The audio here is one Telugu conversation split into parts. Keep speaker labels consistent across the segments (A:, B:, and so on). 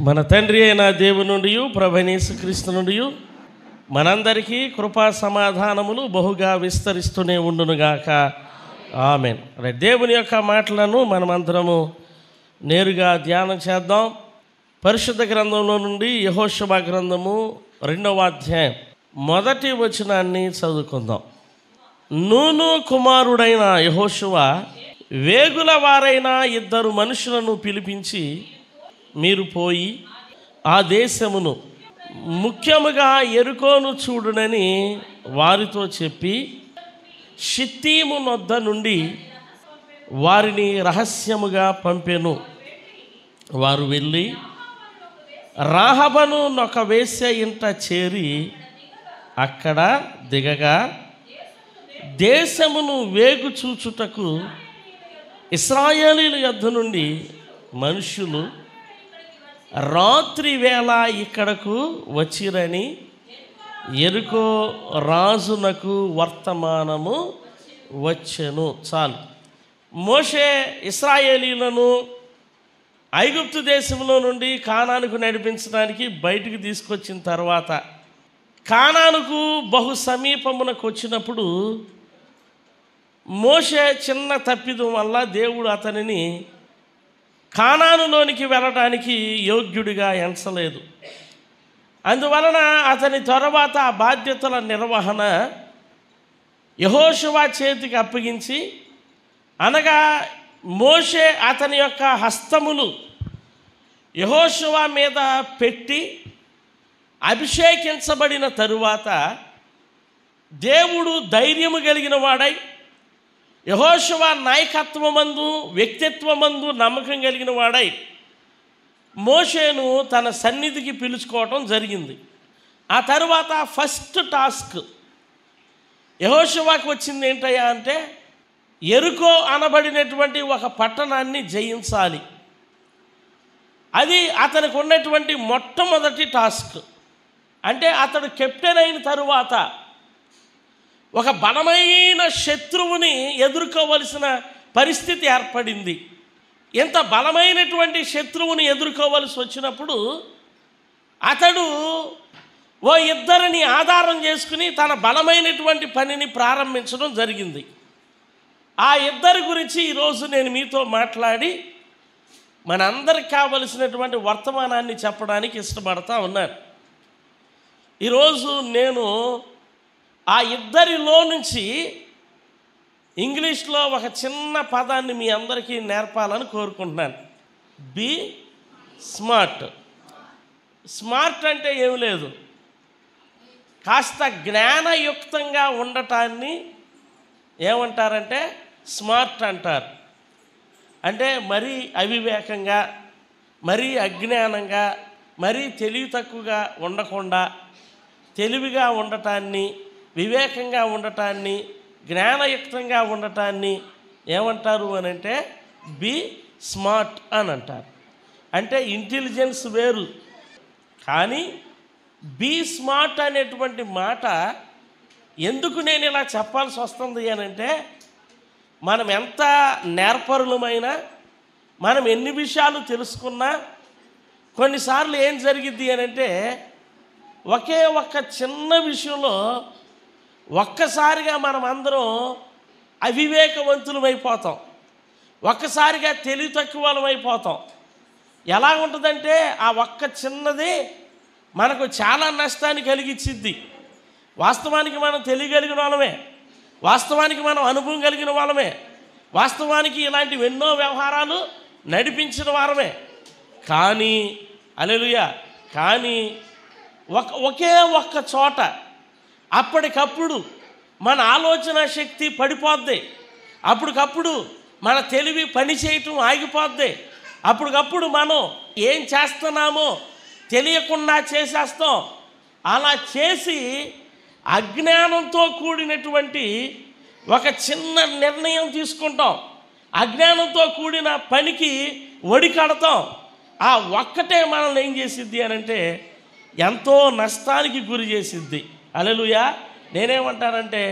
A: మన తండ్రి అయిన దేవుని నుండి ప్రభువైన యేసుక్రీస్తు నుండి మనందరికీ కృపా సమాధానములు బహుగా విస్తరిస్తూనే ఉండునుగాక. ఆమేన్. దేవుని యొక్క మాటలను మనమందరము నేరుగా ధ్యానం చేద్దాం. పరిశుద్ధ గ్రంథంలో నుండి యెహోషువ గ్రంథము 2వ అధ్యాయం 1వ వచనాన్ని చదువుకుందాం. నూను కుమారుడైన యెహోషువ వేగుల వారైన 2 మనుషులను పిలిపించి, మీరు పోయి ఆ దేశమును ముఖ్యముగా యెరికోను చూడునని వారితో చెప్పి, షిత్తీము నొద్ద నుండి వారిని రహస్యముగా పంపెను. వారు వెళ్ళి రాహబను నొక వేశ్య ఇంట చేరి అక్కడ దిగగా, దేశమును వేగు చూచుటకు ఇశ్రాయేలీయుల యొద్ద నుండి మనుషులు రాత్రి వేళ ఇక్కడకు వచ్చిరని యెరికో రాజునకు వర్తమానము వచ్చెను. చాలు. మోషే ఇశ్రాయేలీయులను ఐగుప్తు దేశంలో నుండి కానానుకు నడిపించడానికి బయటికి తీసుకొచ్చిన తర్వాత, కానానుకు బహు సమీపమునకు వచ్చినప్పుడు మోషే చిన్న తప్పిదం వల్ల దేవుడు అతనిని కానానులోనికి వెళ్ళడానికి యోగ్యుడిగా ఎంచలేదు. అందువలన అతని తర్వాత ఆ బాధ్యతల నిర్వహణ యెహోషువ చేతికి అప్పగించి, అనగా మోషే అతని యొక్క హస్తములు యెహోషువ మీద పెట్టి అభిషేకించబడిన తరువాత, దేవుడు ధైర్యము కలిగిన వాడై యెహోషువ నాయకత్వమందు వ్యక్తిత్వమందు నమ్మకం కలిగిన వాడై మోషేను తన సన్నిధికి పిలుచుకోవటం జరిగింది. ఆ తరువాత ఫస్ట్ టాస్క్ యెహోషువకు వచ్చింది ఏంటయ్యా అంటే, యెరికో అనబడినటువంటి ఒక పట్టణాన్ని జయించాలి. అది అతనికి ఉన్నటువంటి మొట్టమొదటి టాస్క్. అంటే అతడు కెప్టెన్ అయిన తరువాత ఒక బలమైన శత్రువుని ఎదుర్కోవలసిన పరిస్థితి ఏర్పడింది. ఎంత బలమైనటువంటి శత్రువుని ఎదుర్కోవలసి వచ్చినప్పుడు అతడు ఓ 2 ఆధారం చేసుకుని తన బలమైనటువంటి పనిని ప్రారంభించడం జరిగింది. ఆ 2 గురించి ఈరోజు నేను మీతో మాట్లాడి మనందరికి కావలసినటువంటి వర్తమానాన్ని చెప్పడానికి ఇష్టపడతా ఉన్నాను. ఈరోజు నేను ఆ 2లో నుంచి ఇంగ్లీష్లో ఒక చిన్న పదాన్ని మీ అందరికీ నేర్పాలని కోరుకుంటున్నాను. Be smart. స్మార్ట్ అంటే ఏమి లేదు, కాస్త జ్ఞానయుక్తంగా ఉండటాన్ని ఏమంటారంటే స్మార్ట్ అంటారు. అంటే మరీ అవివేకంగా, మరీ అజ్ఞానంగా, మరీ తెలివి తక్కువగా ఉండకుండా తెలివిగా ఉండటాన్ని, వివేకంగా ఉండటాన్ని, జ్ఞానయుక్తంగా ఉండటాన్ని ఏమంటారు అని అంటే బీ స్మార్ట్ అని అంటారు. అంటే ఇంటెలిజెన్స్ వేరు, కానీ బీ స్మార్ట్ అనేటువంటి మాట ఎందుకు నేను ఇలా చెప్పాల్సి వస్తుంది అని అంటే, మనం ఎంత నేర్పరులమైనా, మనం ఎన్ని విషయాలు తెలుసుకున్నా, కొన్నిసార్లు ఏం జరిగిద్ది అని అంటే ఒకే ఒక్క చిన్న విషయంలో ఒక్కసారిగా మనం అందరం అవివేకవంతులమైపోతాం, ఒక్కసారిగా తెలివి తక్కువ వాళ్ళమైపోతాం. ఎలా ఉంటుందంటే ఆ ఒక్క చిన్నది మనకు చాలా నష్టాన్ని కలిగించిద్ది. వాస్తవానికి మనం తెలియగలిగిన వాళ్ళమే, వాస్తవానికి మనం అనుభవం కలిగిన వాళ్ళమే, వాస్తవానికి ఇలాంటివి ఎన్నో వ్యవహారాలు నడిపించిన వారమే. కానీ హల్లెలూయా, కానీ ఒకే ఒక్క చోట అప్పటికప్పుడు మన ఆలోచన శక్తి పడిపోద్ది, అప్పటికప్పుడు మన తెలివి పని చేయటం ఆగిపోద్ది, అప్పటికప్పుడు మనం ఏం చేస్తున్నామో తెలియకుండా చేసేస్తాం. అలా చేసి అజ్ఞానంతో కూడినటువంటి ఒక చిన్న నిర్ణయం తీసుకుంటాం, అజ్ఞానంతో కూడిన పనికి ఒడికడతాం. ఆ ఒక్కటే మనల్ని ఏం చేసిద్ది అని అంటే ఎంతో నష్టానికి గురి చేసిద్ది. హల్లెలూయా. నేనేమంటానంటే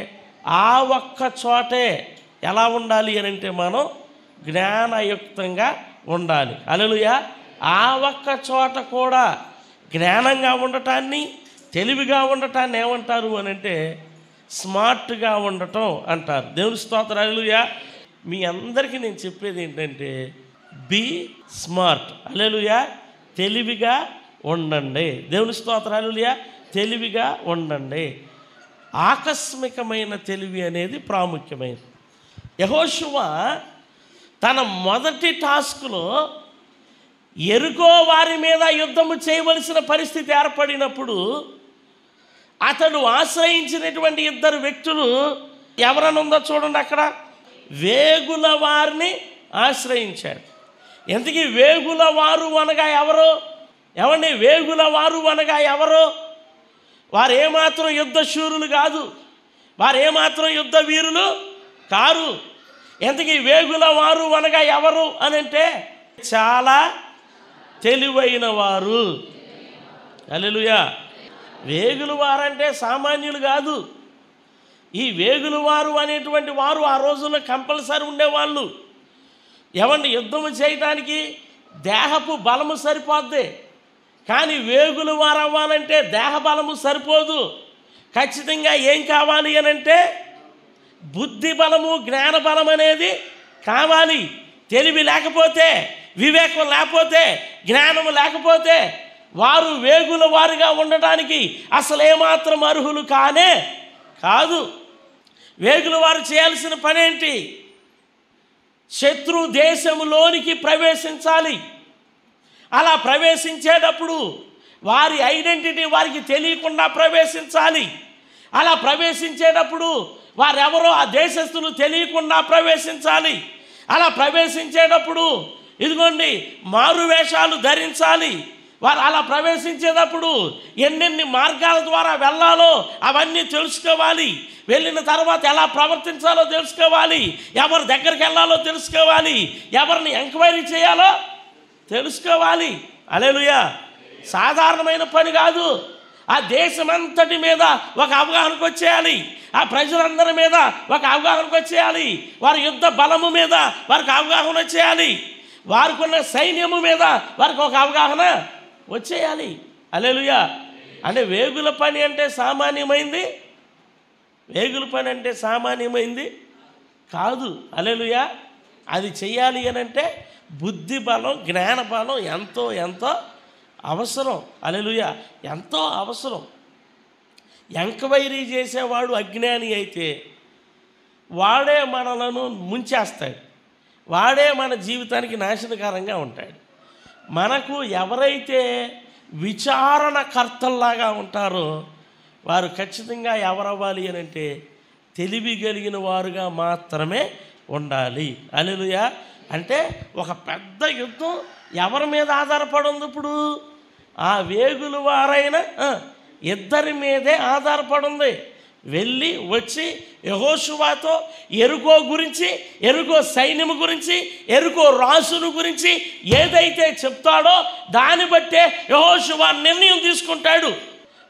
A: ఆ ఒక్క చోటే ఎలా ఉండాలి అని అంటే మనం జ్ఞానయుక్తంగా ఉండాలి. హల్లెలూయా. ఆ ఒక్క చోట కూడా జ్ఞానంగా ఉండటాన్ని, తెలివిగా ఉండటాన్ని ఏమంటారు అని అంటే స్మార్ట్గా ఉండటం అంటారు. దేవుని స్తోత్రం, హల్లెలూయా. మీ అందరికీ నేను చెప్పేది ఏంటంటే బీ స్మార్ట్, హల్లెలూయా. తెలివిగా ఉండండి. దేవుని స్తోత్రం, హల్లెలూయా. తెలివిగా ఉండండి. ఆకస్మికమైన తెలివి అనేది ప్రాముఖ్యమైనది. యెహోషువ తన మొదటి టాస్క్లో యెరికో వారి మీద యుద్ధము చేయవలసిన పరిస్థితి ఏర్పడినప్పుడు అతడు ఆశ్రయించినటువంటి ఇద్దరు వ్యక్తులు ఎవరని ఉందో చూడండి. అక్కడ వేగుల వారిని ఆశ్రయించాడు. ఎందుకు వేగుల వారు అనగా ఎవరు? ఏమండి, వేగుల వారు అనగా ఎవరు? వారు ఏమాత్రం యుద్ధ శూరులు కాదు, వారు ఏమాత్రం యుద్ధ వీరులు కారు. ఎందుకు వేగుల వారు అనగా ఎవరు అని అంటే చాలా తెలివైన వారు. హల్లెలూయా. వేగుల వారంటే సామాన్యులు కాదు. ఈ వేగుల వారు అనేటువంటి వారు ఆ రోజుల్లో కంపల్సరీ ఉండేవాళ్ళు. ఏమండి, యుద్ధం చేయడానికి దేహపు బలము సరిపోద్ది, కానీ వేగుల వారు అవ్వాలంటే దేహ బలము సరిపోదు. ఖచ్చితంగా ఏం కావాలి అని అంటే బుద్ధి బలము, జ్ఞాన బలం అనేది కావాలి. తెలివి లేకపోతే, వివేకం లేకపోతే, జ్ఞానము లేకపోతే వారు వేగుల వారిగా ఉండటానికి అసలు ఏమాత్రం అర్హులు కానే కాదు. వేగుల వారు చేయాల్సిన పనేంటి? శత్రు దేశములోనికి ప్రవేశించాలి. అలా ప్రవేశించేటప్పుడు వారి ఐడెంటిటీ వారికి తెలియకుండా ప్రవేశించాలి. అలా ప్రవేశించేటప్పుడు వారెవరో ఆ దేశస్తులు తెలియకుండా ప్రవేశించాలి. అలా ప్రవేశించేటప్పుడు ఇదిగోండి మారు వేషాలు ధరించాలి. వారు అలా ప్రవేశించేటప్పుడు ఎన్నెన్ని మార్గాల ద్వారా వెళ్ళాలో అవన్నీ తెలుసుకోవాలి. వెళ్ళిన తర్వాత ఎలా ప్రవర్తించాలో తెలుసుకోవాలి. ఎవరి దగ్గరికి వెళ్ళాలో తెలుసుకోవాలి. ఎవరిని ఎంక్వైరీ చేయాలో తెలుసుకోవాలి. హల్లెలూయా. సాధారణమైన పని కాదు. ఆ దేశమంతటి మీద ఒక అవగాహనకు వచ్చేయాలి. ఆ ప్రజలందరి మీద ఒక అవగాహనకు వచ్చేయాలి. వారి యుద్ధ బలము మీద వారికి అవగాహన వచ్చేయాలి. వారికి ఉన్న సైన్యము మీద వారికి ఒక అవగాహన వచ్చేయాలి. హల్లెలూయా. అంటే వేగుల పని అంటే సామాన్యమైంది? వేగుల పని అంటే సామాన్యమైంది కాదు. హల్లెలూయా. అది చెయ్యాలి అని అంటే బుద్ధి బలం, జ్ఞాన బలం ఎంతో ఎంతో అవసరం. హల్లెలూయా. ఎంతో అవసరం. ఎంక్వైరీ చేసేవాడు అజ్ఞాని అయితే వాడే మనలను ముంచేస్తాడు. వాడే మన జీవితానికి నాశనకరంగా ఉంటాడు. మనకు ఎవరైతే విచారణకర్తల్లాగా ఉంటారో వారు ఖచ్చితంగా ఎవరవ్వాలి అని అంటే తెలివి కలిగిన వారుగా మాత్రమే ఉండాలి. హల్లెలూయా. అంటే ఒక పెద్ద యుద్ధం ఎవరి మీద ఆధారపడి ఉంది? ఇప్పుడు ఆ వేగుల వారైన ఇద్దరి మీదే ఆధారపడి ఉంది. వెళ్ళి వచ్చి యెహోషువతో యెరికో గురించి, యెరికో సైన్యము గురించి, యెరికో రాసును గురించి ఏదైతే చెప్తాడో దాన్ని బట్టే యెహోషువ నిర్ణయం తీసుకుంటాడు.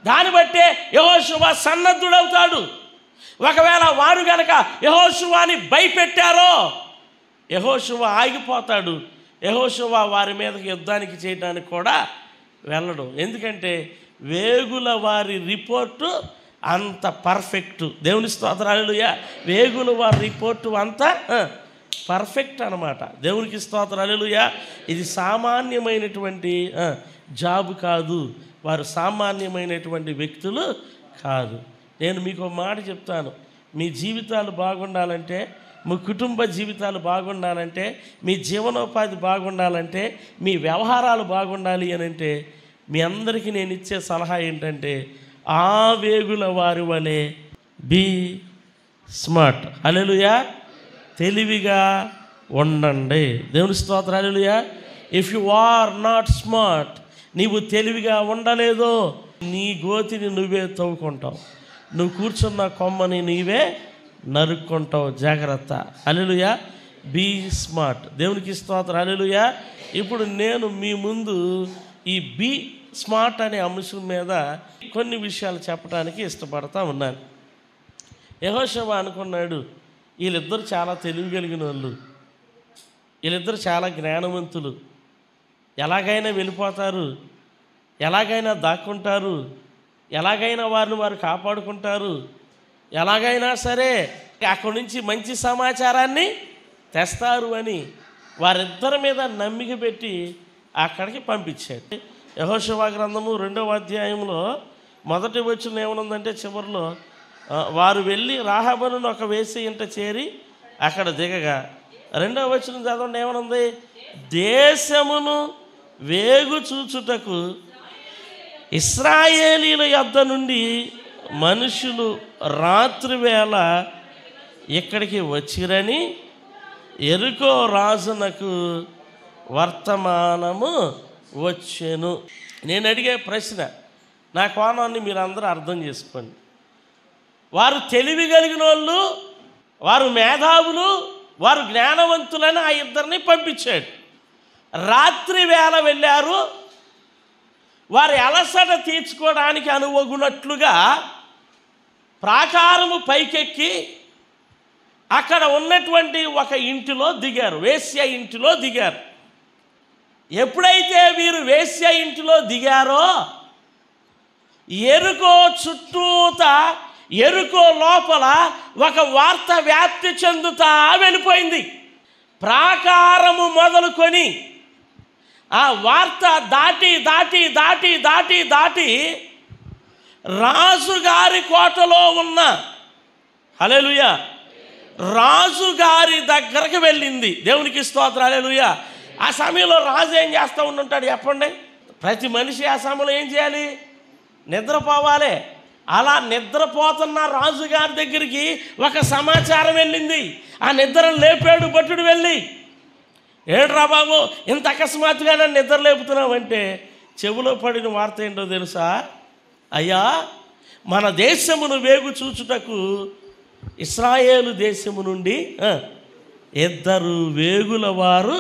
A: దాన్ని బట్టే యెహోషువ సన్నద్ధుడవుతాడు. ఒకవేళ వారు గనక యెహోషువని భయపెట్టారో యెహోషువ ఆగిపోతాడు. యెహోషువ వారి మీదకి యుద్ధానికి చేయడానికి కూడా వెళ్ళడు. ఎందుకంటే వేగుల వారి రిపోర్టు అంత పర్ఫెక్ట్. దేవుని స్తోత్రం, హల్లెలూయా. వేగుల వారి రిపోర్టు అంతా పర్ఫెక్ట్ అన్నమాట. దేవునికి స్తోత్రం, హల్లెలూయా. ఇది సామాన్యమైనటువంటి జాబ్ కాదు. వారు సామాన్యమైనటువంటి వ్యక్తులు కాదు. నేను మీకు ఒక మాట చెప్తాను. మీ జీవితాలు బాగుండాలంటే, మీ కుటుంబ జీవితాలు బాగుండాలంటే, మీ జీవనోపాధి బాగుండాలంటే, మీ వ్యవహారాలు బాగుండాలి అని అంటే మీ అందరికీ నేను ఇచ్చే సలహా ఏంటంటే ఆ వేగుల వారి వలె బీ స్మార్ట్. హల్లెలూయా. తెలివిగా ఉండండి. దేవుని స్తోత్రం, హల్లెలూయా. If you are not smart, నీవు తెలివిగా ఉండలేదో నీ గోతిని నువ్వే తవ్వుకుంటావు. నువ్వు కూర్చున్న కొమ్మని నీవే నరుక్కుంటావు. జాగ్రత్త. హల్లెలూయా. Be smart. దేవునికి స్తోత్రం, హల్లెలూయా. ఇప్పుడు నేను మీ ముందు ఈ బీ స్మార్ట్ అనే అంశం మీద కొన్ని విషయాలు చెప్పడానికి ఇష్టపడతా ఉన్నాను. యెహోషువ అనుకున్నాడు, వీళ్ళిద్దరు చాలా తెలివి కలిగిన వాళ్ళు, వీళ్ళిద్దరు చాలా జ్ఞానవంతులు. ఎలాగైనా వెళ్ళిపోతారు, ఎలాగైనా దాక్కుంటారు, ఎలాగైనా వారిని వారు కాపాడుకుంటారు, ఎలాగైనా సరే అక్కడి నుంచి మంచి సమాచారాన్ని తెస్తారు అని వారిద్దరి మీద నమ్మిక పెట్టి అక్కడికి పంపించాడు. యెహోషువ గ్రంథము 2వ అధ్యాయంలో మొదటి వచనం ఏమనుందంటే చివరిలో వారు వెళ్ళి రాహాబును ఒక వేశ్య ఇంట చేరి అక్కడ దిగగా, 2వ వచనం చదవండి ఏమనుంది, దేశమును వేగు చూచుటకు ఇశ్రాయేలీల యొద్ద నుండి మనుషులు రాత్రి వేళ ఇక్కడికి వచ్చిరని యెరికో రాజునకు వర్తమానము వచ్చెను. నేను అడిగే ప్రశ్న, నా కోణాన్ని మీరు అందరూ అర్థం చేసుకోండి. వారు తెలివి కలిగిన వాళ్ళు, వారు మేధావులు, వారు జ్ఞానవంతులని ఆ ఇద్దరిని పంపించాడు. రాత్రి వేళ వెళ్ళారు. వారి అలసట తీర్చుకోవడానికి అనువగునట్లుగా ప్రాకారము పైకెక్కి అక్కడ ఉన్నటువంటి ఒక ఇంటిలో దిగారు, వేశ్య ఇంటిలో దిగారు. ఎప్పుడైతే వీరు వేశ్య ఇంటిలో దిగారో యెరికో చుట్టూత, యెరికో లోపల ఒక వార్త వ్యాప్తి చెందుతా వెళ్ళిపోయింది. ప్రాకారము మొదలుకొని ఆ వార్త దాటి దాటి దాటి దాటి దాటి రాజుగారి కోటలో ఉన్న, హల్లెలూయా, రాజుగారి దగ్గరకు వెళ్ళింది. దేవునికి స్తోత్రం, హల్లెలూయా. ఆ సమయంలో రాజు ఏం చేస్తూ ఉంటుంటాడు చెప్పండి? ప్రతి మనిషి ఆ సమయంలో ఏం చేయాలి? నిద్రపోవాలి. అలా నిద్రపోతున్న రాజుగారి దగ్గరికి ఒక సమాచారం వెళ్ళింది. ఆ నిద్రను లేపాడు భటుడు వెళ్ళి, ఏడ్రా బాబు ఇంత అకస్మాత్తుగా నన్ను నిద్ర లేపుతున్నావంటే చెవిలో పడిన వార్త ఏంటో తెలుసా? అయ్యా, మన దేశమును వేగు చూచుటకు ఇశ్రాయేలు దేశము నుండి 2 వేగుల వారు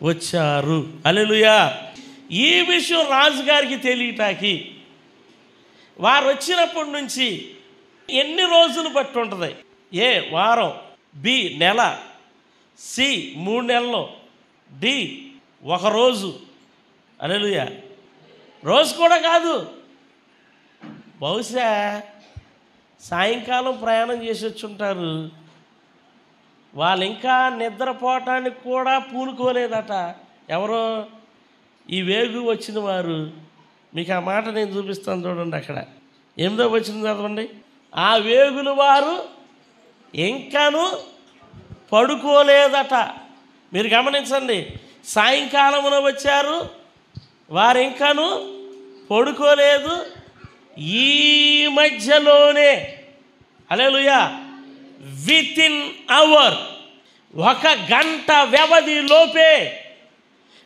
A: వచ్చారు. హల్లెలూయా. ఈ విషయం రాజుగారికి తెలియటానికి వారు వచ్చినప్పటి నుంచి ఎన్ని రోజులు బట్టి ఉంటుంది? ఏ వారం, బి నెల, సి 3 నెలలు, డి 1 రోజు. హల్లెలూయా. రోజు కూడా కాదు, బహుశా సాయంకాలం ప్రయాణం చేసి వచ్చుంటారు. వాళ్ళు ఇంకా నిద్రపోవటానికి కూడా పూనుకోలేదట. ఎవరో ఈ వేగు వచ్చిన వారు. మీకు ఆ మాట నేను చూపిస్తాను చూడండి. అక్కడ 8వ వచనం చదవండి. ఆ వేగుల వారు ఇంకాను పడుకోలేదట. మీరు గమనించండి, సాయంకాలమున వచ్చారు, వారు ఇంకాను పడుకోలేదు. ఈ మధ్యలోనే, హల్లెలూయా, వితిన్ అవర్, 1 గంట వ్యవధి లోపే,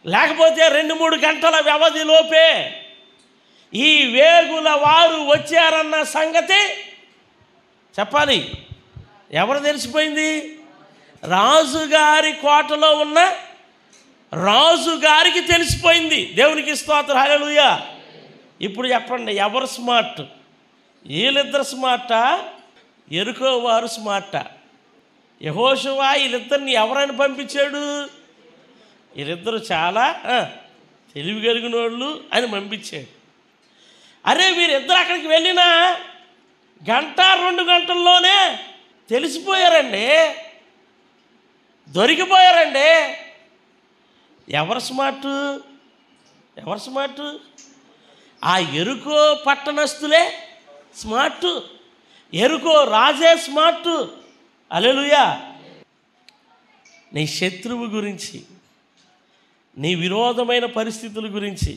A: లేకపోతే 2-3 గంటల వ్యవధి లోపే ఈ వేగుల వారు వచ్చారన్న సంగతి చెప్పాలి. ఎవరు తెలిసిపోయింది? రాజుగారి కోటలో ఉన్న రాజుగారికి తెలిసిపోయింది. దేవునికి స్తోత్రం, హల్లెలూయా. ఇప్పుడు చెప్పండి, ఎవరు స్మార్ట్? వీళ్ళిద్దరు స్మార్టా, యెరికో వారు స్మార్టా? యెహోషువ వీళ్ళిద్దరిని ఎవరైనా పంపించాడు? వీళ్ళిద్దరూ చాలా తెలివి కలిగిన వాళ్ళు అని పంపించాడు. అరే, వీరిద్దరు అక్కడికి వెళ్ళినా 1-2 గంటల్లోనే తెలిసిపోయారండి, దొరికిపోయారండి. ఎవరు స్మార్టు? ఎవరు స్మార్టు? ఆ యెరికో పట్టణస్థులే స్మార్టు, యెరికో రాజే స్మార్టు. హల్లెలూయా. నీ శత్రువు గురించి, నీ విరోధమైన పరిస్థితుల గురించి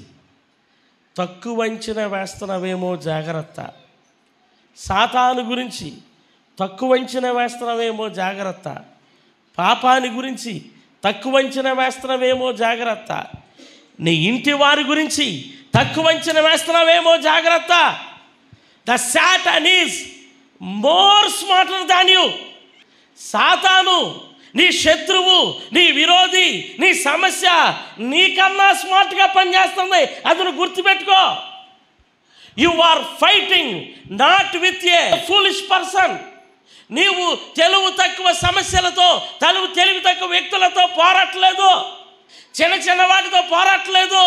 A: తక్కువ అంచనా వేస్తున్నావేమో జాగ్రత్త. సాతాను గురించి తక్కువ అంచనా వేస్తున్నావేమో జాగ్రత్త. పాపాని గురించి తక్కువ అంచనా వేస్తున్నావేమో జాగ్రత్త. నీ ఇంటి వారి గురించి తక్కువ అంచనా వేస్తున్నావేమో జాగ్రత్త. The Satan is more smarter than you. సాతాను నీ శత్రువు, నీ విరోధి, నీ సమస్య నీకన్నా స్మార్ట్గా పనిచేస్తుంది. అది నువ్వు గుర్తుపెట్టుకో. You are fighting not with a foolish person. నీవు తెలివి తక్కువ సమస్యలతో, తెలివి తక్కువ వ్యక్తులతో పోరాటలేదు. చిన్న చిన్న వాటితో పోరాటలేదు.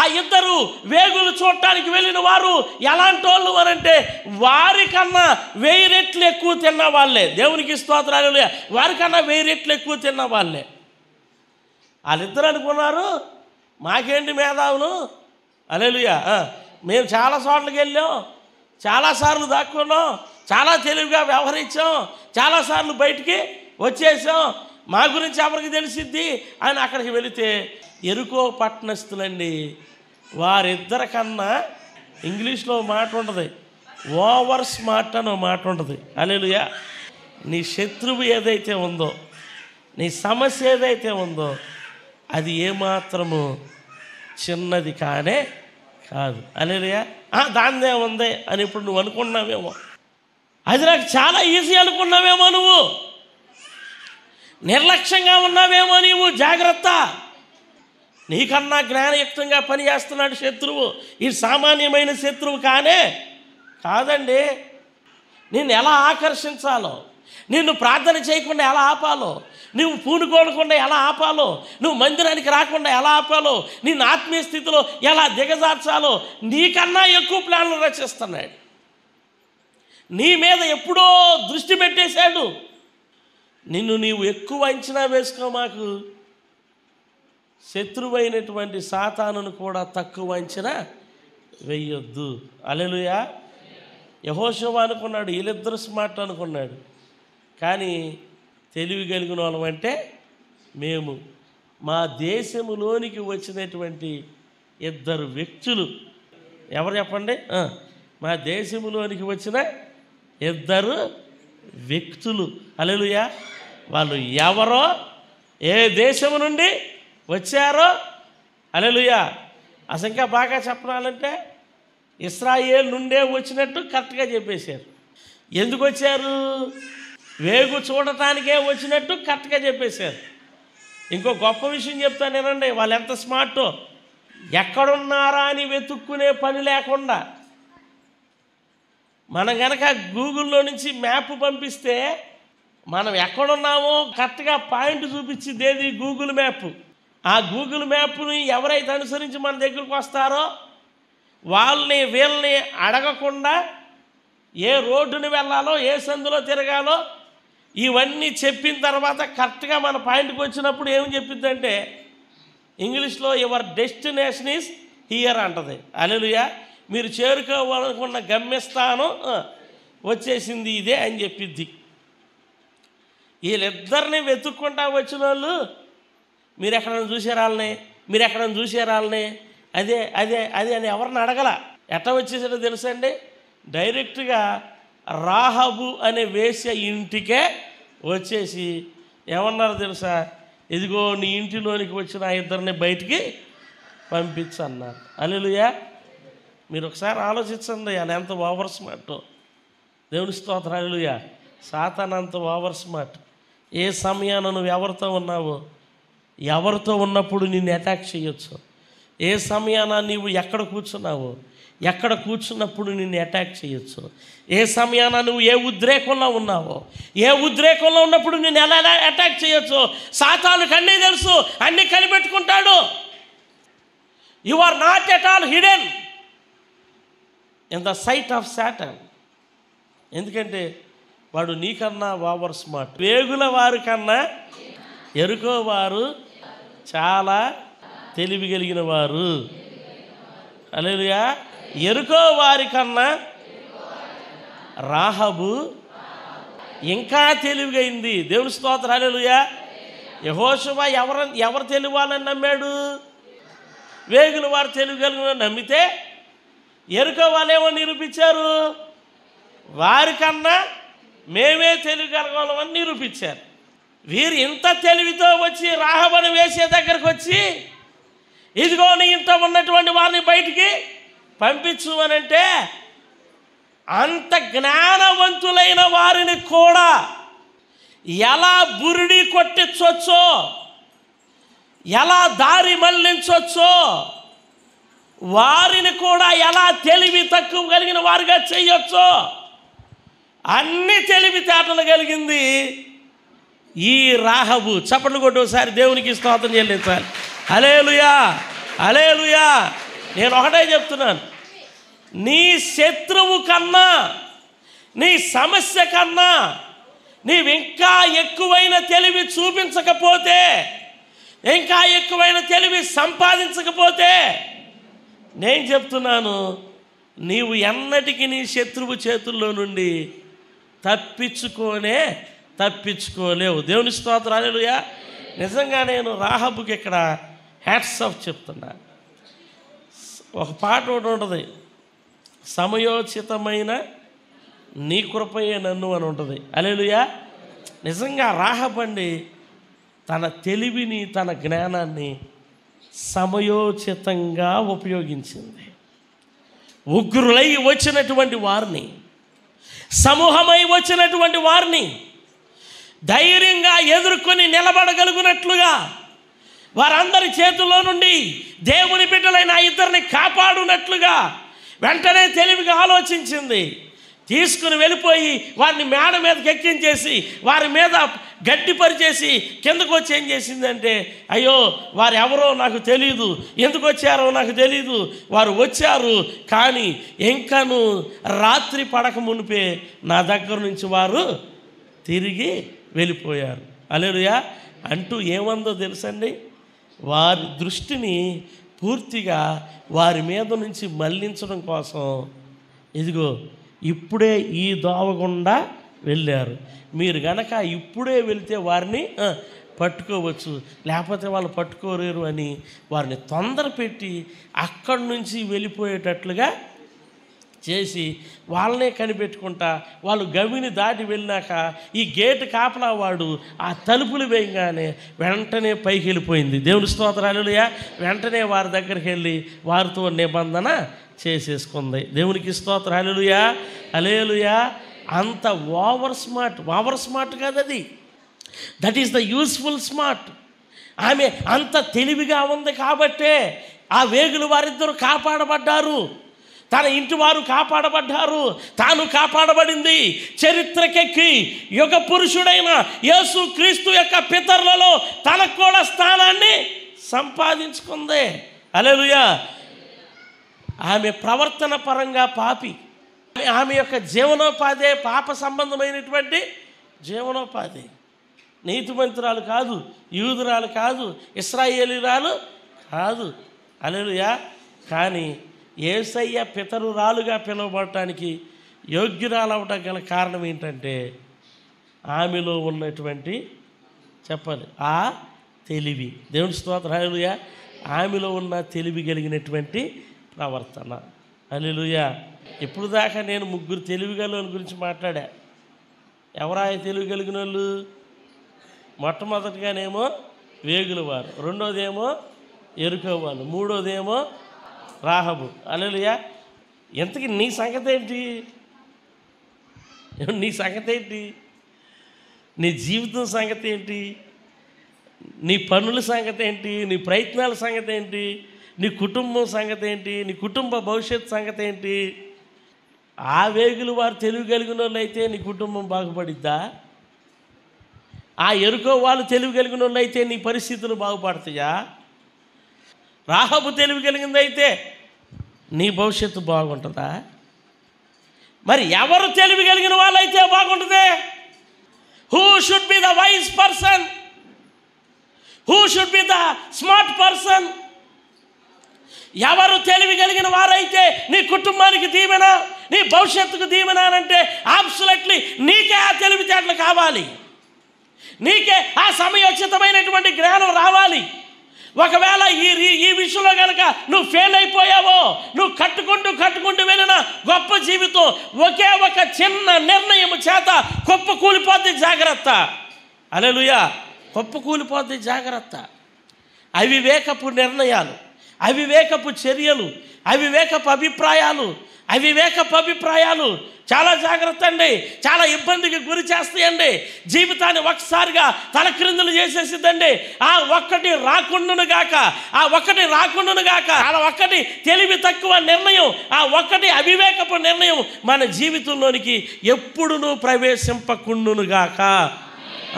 A: ఆ ఇద్దరు వేగులు చూడటానికి వెళ్ళిన వారు ఎలాంటి వాళ్ళు అనంటే వారికన్నా 1000 రెట్లు ఎక్కువ తిన్న వాళ్ళే. దేవునికి స్తోత్రాలు. వారికన్నా 1000 రెట్లు ఎక్కువ తిన్న వాళ్ళే. వాళ్ళిద్దరు అనుకున్నారు మాకేంటి మేధావులు, హల్లెలూయా, మేము చాలా చోట్లకి వెళ్ళాం, చాలాసార్లు దాక్కున్నాం, చాలా తెలివిగా వ్యవహరించాం, చాలాసార్లు బయటికి వచ్చేసాం, మా గురించి ఎవరికి తెలిసిద్ది అని అక్కడికి వెళితే ఎరుకో పట్టణస్థులండి. వారిద్దరికన్నా ఇంగ్లీష్లో మాట ఉంటుంది, ఓవర్ స్మార్ట్ అని మాట ఉంటుంది. హల్లెలూయా. నీ శత్రువు ఏదైతే ఉందో, నీ సమస్య ఏదైతే ఉందో అది ఏమాత్రము చిన్నది కానే కాదు. హల్లెలూయా. దానిదే ఉంది అని ఇప్పుడు నువ్వు అనుకున్నావేమో, అది నాకు చాలా ఈజీ అనుకున్నావేమో, నువ్వు నిర్లక్ష్యంగా ఉన్నావేమో, నీవు జాగ్రత్త. నీకన్నా జ్ఞానయుక్తంగా పనిచేస్తున్నాడు శత్రువు. ఈ సామాన్యమైన శత్రువు కాదండి. నిన్ను ఎలా ఆకర్షించాలో, నిన్ను ప్రార్థన చేయకుండా ఎలా ఆపాలో, నువ్వు పూనుకోడకుండా ఎలా ఆపాలో, నువ్వు మందిరానికి రాకుండా ఎలా ఆపాలో, నిన్ను ఆత్మీయ స్థితిలో ఎలా దిగజార్చాలో నీకన్నా ఎక్కువ ప్లాన్లు రచిస్తున్నాడు. నీ మీద ఎప్పుడో దృష్టి పెట్టేశాడు. నిన్ను నీవు ఎక్కువ అంచనా వేసుకో. మాకు శత్రువైనటువంటి సాతానును కూడా తక్కువ అంచనా వెయ్యొద్దు. హల్లెలూయా. యెహోషువ అనుకున్నాడు వీళ్ళిద్దరు స్మార్ట్ అనుకున్నాడు, కానీ తెలివి కలిగిన వాళ్ళం అంటే మేము. మా దేశములోనికి వచ్చినటువంటి 2 వ్యక్తులు ఎవరు చెప్పండి? మా దేశములోనికి వచ్చిన 2 వ్యక్తులు. హల్లెలూయా. వాళ్ళు ఎవరో, ఏ దేశము నుండి వచ్చారో, హల్లెలూయా. అసలు ఇంకా బాగా చెప్పాలంటే ఇశ్రాయేలు నుండే వచ్చినట్టు కరెక్ట్గా చెప్పేశారు. ఎందుకు వచ్చారు? వేగు చూడటానికే వచ్చినట్టు కరెక్ట్గా చెప్పేశారు. ఇంకో గొప్ప విషయం చెప్తాను నేనండి, వాళ్ళు ఎంత స్మార్టో. ఎక్కడున్నారా అని వెతుక్కునే పని లేకుండా మనం కనుక గూగుల్లో నుంచి మ్యాప్ పంపిస్తే మనం ఎక్కడున్నామో కరెక్ట్గా పాయింట్ చూపించింది ఏది? Google map. ఆ గూగుల్ మ్యాప్ని ఎవరైతే అనుసరించి మన దగ్గరకు వస్తారో వీళ్ళని అడగకుండా ఏ రోడ్డుని వెళ్ళాలో, ఏ సందులో తిరగాలో ఇవన్నీ చెప్పిన తర్వాత కరెక్ట్గా మన పాయింట్కి వచ్చినప్పుడు ఏమి చెప్పిద్దంటే ఇంగ్లీష్లో యువర్ డెస్టినేషన్ ఈజ్ హియర్ అంటది. హల్లెలూయా. మీరు చేరుకోవాలనుకున్న గమ్యస్థానం వచ్చేసింది ఇదే అని చెప్పిద్ది. వీళ్ళిద్దరిని వెతుక్కుంటా వచ్చిన వాళ్ళు మీరు ఎక్కడైనా చూసారాలని అదే అదే అదే అని ఎవరిని అడగల. ఎట్లా వచ్చేసాడో తెలుసండి? డైరెక్ట్గా రాహబు అనే వేశ్య ఇంటికే వచ్చేసి ఏమన్నారు తెలుసా? ఇదిగో నీ ఇంటిలోనికి వచ్చిన 2 బయటికి పంపించన్నారు. హల్లెలూయా. మీరు ఒకసారి ఆలోచించండి, ఆయన ఎంత ఓవర్ స్మార్ట్. దేవుని స్తోత్రం. హల్లెలూయా. సాతాను అంత ఓవర్ స్మార్ట్. ఏ సమయాన నువ్వు ఎవరితో ఉన్నావో, ఎవరితో ఉన్నప్పుడు నిన్ను అటాక్ చేయొచ్చు, ఏ సమయాన నీవు ఎక్కడ కూర్చున్నప్పుడు నిన్ను అటాక్ చేయొచ్చు, ఏ సమయాన నువ్వు ఏ ఉద్రేకంలో ఉన్నావో, ఏ ఉద్రేకంలో ఉన్నప్పుడు నిన్ను ఎలా అటాక్ చేయొచ్చు సాతానుకు అన్నీ తెలుసు, అన్నీ కనిపెట్టుకుంటాడు. You are not at all hidden in the sight of Satan. ఎందుకంటే వాడు నీకన్నా ఓవర్ స్మార్ట్. వేగుల వారి కన్నా ఎరుకో వారు చాలా తెలివి కలిగిన వారు. హల్లెలూయా. ఎరుకో వారి కన్నా రాహబు ఇంకా తెలివిగైంది. దేవుని స్తోత్రం. హల్లెలూయా. యెహోషువ ఎవరు తెలివాలని నమ్మాడు? వేగుల వారు తెలివి కలిగిన నమ్మితే ఎరుకో వాళ్ళేమో నిరూపించారు, వారికన్నా మేమే తెలియగలగలమని నిరూపించారు. వీరు ఇంత తెలివితో వచ్చి రాహబను వేసే దగ్గరకు వచ్చి ఇదిగో నీ ఇంత ఉన్నటువంటి వారిని బయటికి పంపించు అని అంటే, అంత జ్ఞానవంతులైన వారిని కూడా ఎలా బురిడి కొట్టించవచ్చో, ఎలా దారి మళ్లించవచ్చో, వారిని కూడా ఎలా తెలివి తక్కువ కలిగిన వారుగా చేయొచ్చో అన్ని తెలివితేటలు కలిగింది ఈ రాహబు. చప్పట్లు కొట్టి ఒకసారి దేవునికి స్తోత్రం చెల్లించాలి. హల్లెలూయా, హల్లెలూయా. నేను ఒకటే చెప్తున్నాను, నీ శత్రువు కన్నా, నీ సమస్య కన్నా నీవు ఇంకా ఎక్కువైన తెలివి చూపించకపోతే, ఇంకా ఎక్కువైన తెలివి సంపాదించకపోతే, నేను చెప్తున్నాను, నీవు ఎన్నటికీ నీ శత్రువు చేతుల్లో నుండి తప్పించుకోలేవు. దేవుని స్తోత్రం, హల్లెలూయా. నిజంగా నేను రాహబుకి ఇక్కడ హ్యాట్స్ ఆఫ్ చెప్తున్నా. ఒక పాట ఒకటి ఉంటుంది, సమయోచితమైన నీ కృపయే నన్ను అని ఉంటుంది. హల్లెలూయా. నిజంగా రాహబండి తన తెలివిని, తన జ్ఞానాన్ని సమయోచితంగా ఉపయోగించింది. ఉగ్రులై వచ్చినటువంటి వారిని, సమూహమై వచ్చినటువంటి వారిని ధైర్యంగా ఎదుర్కొని నిలబడగలుగునట్లుగా, వారందరి చేతుల్లో నుండి దేవుని బిడ్డలైన ఇద్దరిని కాపాడునట్లుగా వెంటనే తెలివిగా ఆలోచించింది. తీసుకుని వెళ్ళిపోయి వారిని మేడ మీదకి ఎక్కించేసి వారి మీద గట్టిపరిచేసి కిందకు వచ్చి ఏం చేసిందంటే, అయ్యో వారు ఎవరో నాకు తెలీదు, ఎందుకు వచ్చారో నాకు తెలీదు, వారు వచ్చారు కానీ ఇంకను రాత్రి పడక మునిపే నా దగ్గర నుంచి వారు తిరిగి వెళ్ళిపోయారు. హల్లెలూయా అంటూ ఏమందో తెలుసండి, వారి దృష్టిని పూర్తిగా వారి మీద నుంచి మళ్లించడం కోసం, ఇదిగో ఇప్పుడే ఈ దోవగుండా వెళ్ళారు, మీరు గనక ఇప్పుడే వెళ్తే వారిని పట్టుకోవచ్చు, లేకపోతే వాళ్ళు పట్టుకోలేరు అని వారిని తొందర పెట్టి అక్కడి నుంచి వెళ్ళిపోయేటట్లుగా చేసి వాళ్ళనే కనిపెట్టుకుంటా వాళ్ళు గవిని దాటి వెళ్ళినాక ఈ గేటు కాపలా వాడు ఆ తలుపులు వేయగానే వెంటనే పైకి వెళ్ళిపోయింది. దేవుని స్తోత్రం, హల్లెలూయా. వెంటనే వారి దగ్గరికి వెళ్ళి వారితో నిబంధన చేసేసుకుంది. దేవునికి స్తోత్రం, హల్లెలూయా, హల్లెలూయా. అంత ఓవర్ స్మార్ట్ కాదు అది, that is the useful smart. ఆమె అంత తెలివిగా ఉంది కాబట్టే ఆ వేగులు వారిద్దరూ కాపాడబడ్డారు, తన ఇంటి వారు కాపాడబడ్డారు, తాను కాపాడబడింది. చరిత్రకెక్కి యుగ పురుషుడైన యేసు క్రీస్తు యొక్క పితరులలో తనకు కూడా స్థానాన్ని సంపాదించుకుంది. హల్లెలూయా. ఆమె ప్రవర్తన పరంగా పాపి, ఆమె యొక్క జీవనోపాధి పాప సంబంధమైనటువంటి జీవనోపాధి. నీతిమంతురాలు కాదు, యూదురాలు కాదు, ఇశ్రాయేలీరాలు కాదు. హల్లెలూయా. కానీ యేసయ్య పితరురాలుగా పిలువబడటానికి యోగ్యురాలవటం గల కారణం ఏంటంటే ఆమెలో ఉన్నటువంటి, చెప్పాలి, ఆ తెలివి. దేవుని స్తోత్రం, హల్లెలూయా. ఆమెలో ఉన్న తెలివి కలిగినటువంటి ప్రవర్తన. హల్లెలూయా. ఇప్పుడు దాకా నేను ముగ్గురు తెలివి గల గురించి మాట్లాడా. ఎవరా తెలివి కలిగిన వాళ్ళు? మొట్టమొదటిగానేమో వేగుల వారు, రెండోదేమో ఎరుకో వాళ్ళు, మూడోదేమో రాహబు. హల్లెలూయా. ఎంతకి నీ సంగతి ఏంటి? నీ సంగతి ఏంటి? నీ జీవితం సంగతి ఏంటి? నీ పనుల సంగతి ఏంటి? నీ ప్రయత్నాల సంగతి ఏంటి? నీ కుటుంబం సంగతి ఏంటి? నీ కుటుంబ భవిష్యత్తు సంగతి ఏంటి? ఆ వేగులు వారు తెలివి కలిగిన వాళ్ళు అయితే నీ కుటుంబం బాగుపడిద్దా? ఆ ఎరుకో వాళ్ళు తెలివి కలిగిన వాళ్ళు అయితే నీ పరిస్థితులు బాగుపడతాయా? రాహబు తెలివి కలిగిందైతే నీ భవిష్యత్తు బాగుంటుందా? మరి ఎవరు తెలివి కలిగిన వాళ్ళైతే బాగుంటుంది? Who should be the wise person? Who should be the smart person? ఎవరు తెలివి కలిగిన వారైతే నీ కుటుంబానికి దీవెన, నీ భవిష్యత్తుకు దీవెన అంటే అబ్సల్యూట్లీ నీకే ఆ తెలివితేటలు కావాలి, నీకే ఆ సమయోచితమైనటువంటి జ్ఞానం రావాలి. ఒకవేళ ఈ విషయంలో కనుక నువ్వు ఫెయిల్ అయిపోయావో, నువ్వు కట్టుకుంటూ వెళ్ళిన గొప్ప జీవితం ఒకే ఒక చిన్న నిర్ణయం చేత కుప్ప కూలిపోద్ది, జాగ్రత్త. హల్లెలూయా. కుప్ప కూలిపోద్ది, జాగ్రత్త. అవివేకపు నిర్ణయాలు, అవివేకపు చర్యలు, అవివేకపు అభిప్రాయాలు చాలా జాగ్రత్త అండి, చాలా ఇబ్బందికి గురి చేస్తాయండి. జీవితాన్ని ఒకసారిగా తలక్రిందులు చేసేసిద్దండి. ఆ ఒక్కటి రాకుండాను గాక అలా ఒక్కటి తెలివి తక్కువ నిర్ణయం, ఆ ఒక్కటి అవివేకపు నిర్ణయం మన జీవితంలోనికి ఎప్పుడునూ ప్రవేశింపకుండును గాక.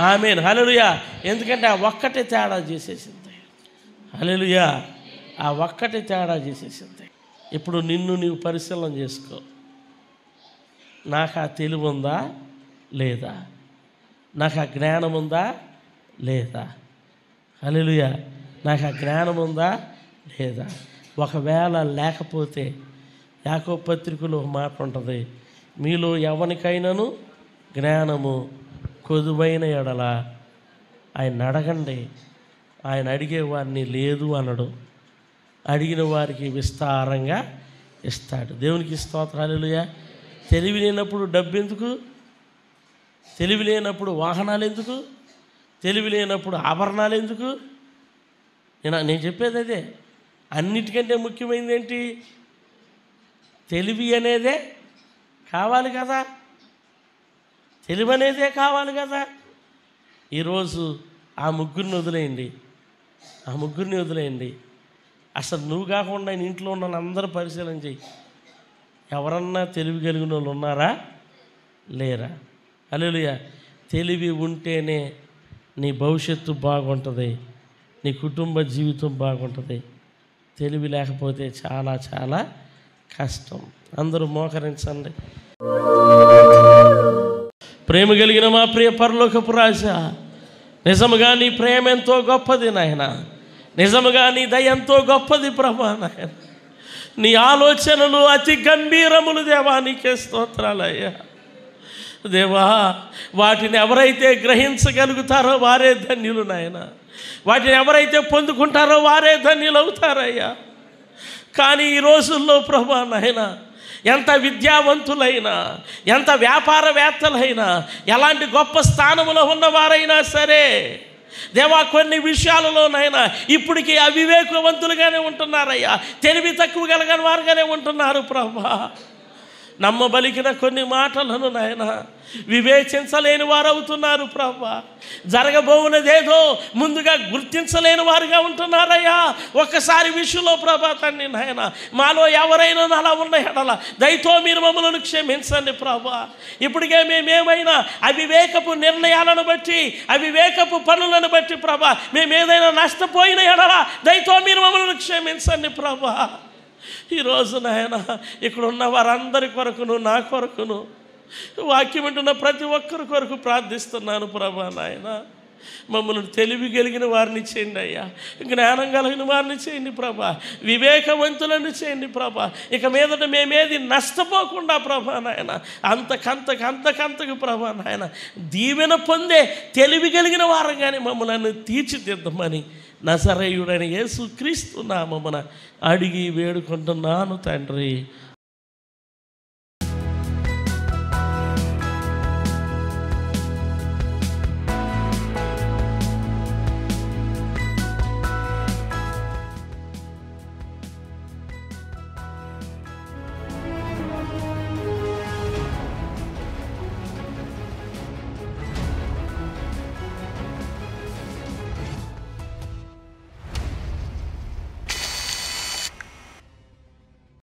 A: ఆమేన్, హల్లెలూయా. ఎందుకంటే ఆ ఒక్కటే తేడా చేసేసింది. హల్లెలూయా. ఆ ఒక్కటి తేడా చేసేసింది. ఇప్పుడు నిన్ను నీవు పరిశీలన చేసుకో. నాకు ఆ తెలివి ఉందా లేదా? నాకు ఆ జ్ఞానం ఉందా లేదా? హల్లెలూయా. నాకు ఆ జ్ఞానం ఉందా లేదా? ఒకవేళ లేకపోతే యాకోబు పత్రికలో ఒక మాట ఉంటుంది, మీలో ఎవరికైనాను జ్ఞానము కొదువైన ఎడల ఆయన అడగండి, ఆయన అడిగేవాడిని లేదు అనడు, అడిగిన వారికి విస్తారంగా ఇస్తాడు. దేవునికి స్తోత్రం. హల్లెలూయా. తెలివి లేనప్పుడు డబ్బు ఎందుకు? తెలివి లేనప్పుడు వాహనాలు ఎందుకు? తెలివి లేనప్పుడు ఆభరణాలు ఎందుకు? నేను చెప్పేది అదే. అన్నిటికంటే ముఖ్యమైనది ఏంటి? తెలివి అనేదే కావాలి కదా. తెలివి అనేదే కావాలి కదా. ఈరోజు ఆ ముగ్గురిని వదిలేయండి. అసలు నువ్వు కాకుండా నీ ఇంట్లో ఉన్న అందరూ పరిశీలన చెయ్యి. ఎవరన్నా తెలివి కలిగిన వాళ్ళు ఉన్నారా లేరా? హల్లెలూయా. తెలివి ఉంటేనే నీ భవిష్యత్తు బాగుంటుంది, నీ కుటుంబ జీవితం బాగుంటుంది. తెలివి లేకపోతే చాలా చాలా కష్టం. అందరూ మోకరించండి. ప్రేమ కలిగిన మా ప్రియ పరలోకపు రాజా, నిజముగా నీ ప్రేమ ఎంతో గొప్పది నాయన. నిజముగా నీ దయ ఎంతో గొప్పది ప్రభా నాయన. నీ ఆలోచనలు అతి గంభీరములు దేవా, నీకే స్తోత్రాలయ్యా. దేవా, వాటిని ఎవరైతే గ్రహించగలుగుతారో వారే ధన్యులు నాయన. వాటిని ఎవరైతే పొందుకుంటారో వారే ధన్యులు అవుతారయ్యా. కానీ ఈ రోజుల్లో ప్రభా నాయన, ఎంత విద్యావంతులైనా, ఎంత వ్యాపారవేత్తలైనా, ఎలాంటి గొప్ప స్థానంలో ఉన్నవారైనా సరే దేవా, కొన్ని విషయాలలోనైనా ఇప్పటికీ అవివేకవంతులుగానే ఉంటున్నారయ్యా. తెలివి తక్కువ కలిగిన వారుగానే ఉంటున్నారు ప్రభా. నమ్మబలికిన కొన్ని మాటలను నాయన వివేచించలేని వారు అవుతున్నారు ప్రభా. జరగబోవునదేదో ముందుగా గుర్తించలేని వారుగా ఉంటున్నారయ్యా. ఒక్కసారి విషయంలో ప్రభా తండ్రి నాయన, మాలో ఎవరైనా అలా ఉన్న ఎడల దయతో మీరు మమ్మల్ని క్షమించండి ప్రభా. ఇప్పటికే మేమేమైనా అవివేకపు నిర్ణయాలను బట్టి, అవివేకపు పనులను బట్టి ప్రభా మేమేదైనా నష్టపోయిన ఎడల దయతో మీరు మమ్మల్ని క్షమించండి ప్రభా. ఈరోజు నాయన ఇక్కడ ఉన్న వారందరి కొరకును, నా కొరకును, వాక్యం వింటున్న ప్రతి ఒక్కరి కొరకు ప్రార్థిస్తున్నాను ప్రభా నాయన. మమ్మల్ని తెలివి కలిగిన వారిని చేయండి అయ్యా, జ్ఞానం కలిగిన వారిని చేయండి ప్రభా, వివేకవంతులను చేయండి ప్రభా. ఇక మీదట మేమేది నష్టపోకుండా ప్రభా నాయన అంతకంతకు ప్రభా నాయన దీవెన పొందే తెలివి కలిగిన వారంగానే మమ్మల్ని తీర్చిదిద్దమని నజరేయుడైన యేసుక్రీస్తు నామమున అడిగి వేడుకుంటున్నాను తండ్రి.